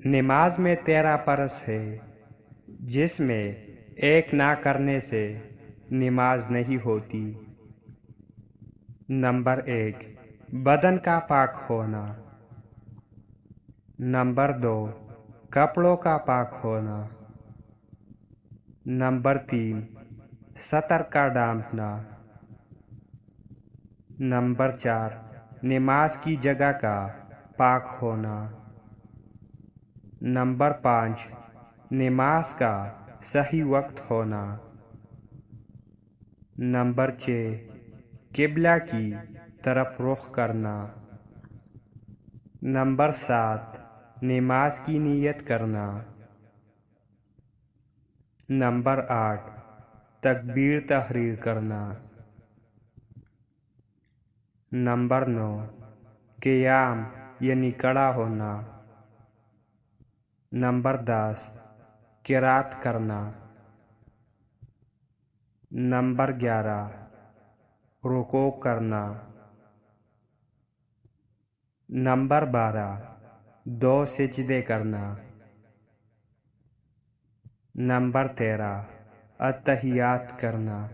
نماز میں 13 فرض ہے جس میں ایک نہ کرنے سے نماز نہیں ہوتی۔ نمبر 1، بدن کا پاک ہونا۔ نمبر 2، کپڑوں کا پاک ہونا۔ نمبر 3، سطر کا ڈھانپنا۔ نمبر 4، نماز کی جگہ کا پاک ہونا۔ نمبر 5، نماز کا صحیح وقت ہونا۔ نمبر 6، قبلہ کی طرف رخ کرنا۔ نمبر 7، نماز کی نیت کرنا۔ نمبر 8، تکبیر تحریر کرنا۔ نمبر 9، قیام یعنی کھڑا ہونا۔ نمبر 10، قرات کرنا۔ نمبر 11، رکوع کرنا۔ نمبر 12، 2 سجدے کرنا۔ نمبر 13، اتحیات کرنا۔